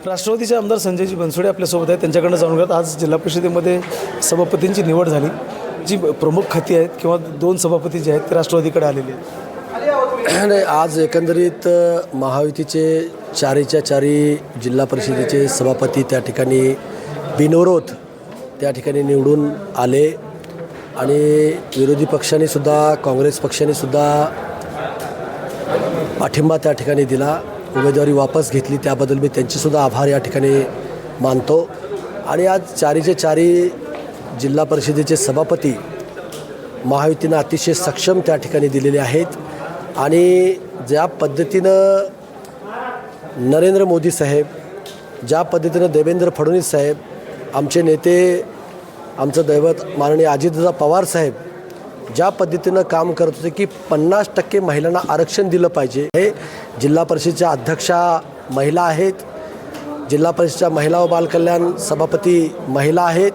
राष्ट्रवादीचे आमदार संजयजी बनसोडे आपल्यासोबत आहेत. त्यांच्याकडनं जाणून घेत आज जिल्हा परिषदेमध्ये सभापतींची निवड झाली. जी प्रमुख खाती आहेत किंवा 2 सभापती जे आहेत ते राष्ट्रवादीकडे आलेले आहेत. नाही, आज एकंदरीत महायुतीचे चारीच्या चारी जिल्हा परिषदेचे सभापती त्या ठिकाणी बिनविरोध त्या ठिकाणी निवडून आले आणि विरोधी पक्षाने सुद्धा काँग्रेस पक्षाने सुद्धा पाठिंबा त्या ठिकाणी दिला. उमेदवारी वापस घेतली त्याबद्दल मी त्यांचेसुद्धा आभार या ठिकाणी मानतो. आणि आज चारीचे चारी जिल्हा परिषदेचे सभापती महायुतीनं अतिशय सक्षम त्या ठिकाणी दिलेले आहेत. आणि ज्या पद्धतीनं नरेंद्र मोदी साहेब, ज्या पद्धतीनं देवेंद्र फडणवीस साहेब, आमचे नेते, आमचं दैवत माननीय अजितदादा पवार साहेब ज्या पद्धतीनं काम करत होते की 50% महिलांना आरक्षण दिलं पाहिजे. हे जिल्हा परिषदेच्या अध्यक्षा महिला आहेत, जिल्हा परिषदेच्या महिला व बालकल्याण सभापती महिला आहेत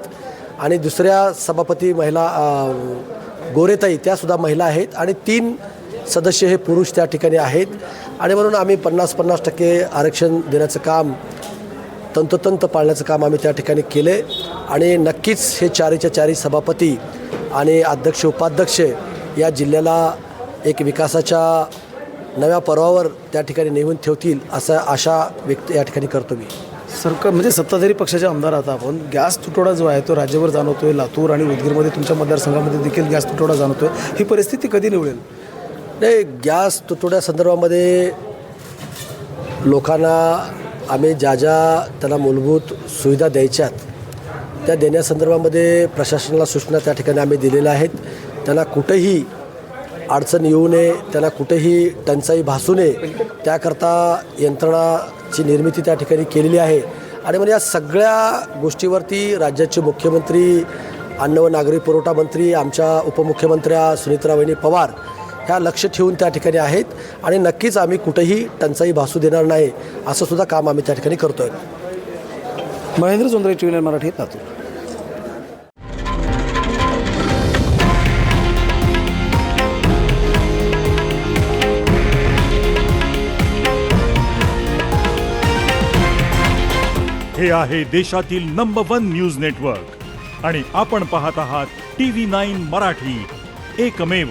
आणि दुसऱ्या सभापती महिला गोरेताई त्यासुद्धा महिला आहेत आणि 3 सदस्य हे पुरुष त्या ठिकाणी आहेत. आणि म्हणून आम्ही 50% आरक्षण देण्याचं काम तंतोतंत पाळण्याचं काम आम्ही त्या ठिकाणी केले. आणि नक्कीच हे चारीच्या चारी सभापती आणि अध्यक्ष उपाध्यक्ष या जिल्ह्याला एक विकासाच्या नव्या पर्वावर त्या ठिकाणी नेऊन ठेवतील असं आशा व्यक्त या ठिकाणी करतो मी. सरकार म्हणजे सत्ताधारी पक्षाचे आमदार आता आपण गॅस तुटवडा जो आहे तो राज्यभर जाणवतोय. लातूर आणि उदगीरमध्ये तुमच्या मतदारसंघामध्ये देखील गॅस तुटवडा जाणवतोय. ही परिस्थिती कधी निवडेल? नाही, गॅस तुटवड्यासंदर्भामध्ये लोकांना आम्ही ज्या त्यांना मूलभूत सुविधा द्यायच्यात त्या देण्यासंदर्भामध्ये प्रशासनाला सूचना त्या ठिकाणी आम्ही दिलेल्या आहेत. त्यांना कुठेही अडचण येऊ नये, त्यांना कुठेही टंचाई भासू नये त्याकरता यंत्रणाची निर्मिती त्या ठिकाणी केलेली आहे. आणि म्हणजे या सगळ्या गोष्टीवरती राज्याचे मुख्यमंत्री, अन्न व नागरी पुरवठा मंत्री, आमच्या उपमुख्यमंत्र्या सुनीतारावहिनी पवार ह्या लक्ष ठेवून त्या ठिकाणी आहेत. आणि नक्कीच आम्ही कुठेही टंचाई भासू देणार नाही असं सुद्धा काम आम्ही त्या ठिकाणी करतो आहे. महेंद्र जोंधळे, TV9 मराठी, लातूर. हे आहे देशातील नंबर 1 न्यूज नेटवर्क आणि आपण पाहत आहात TV9 मराठी, एकमेव.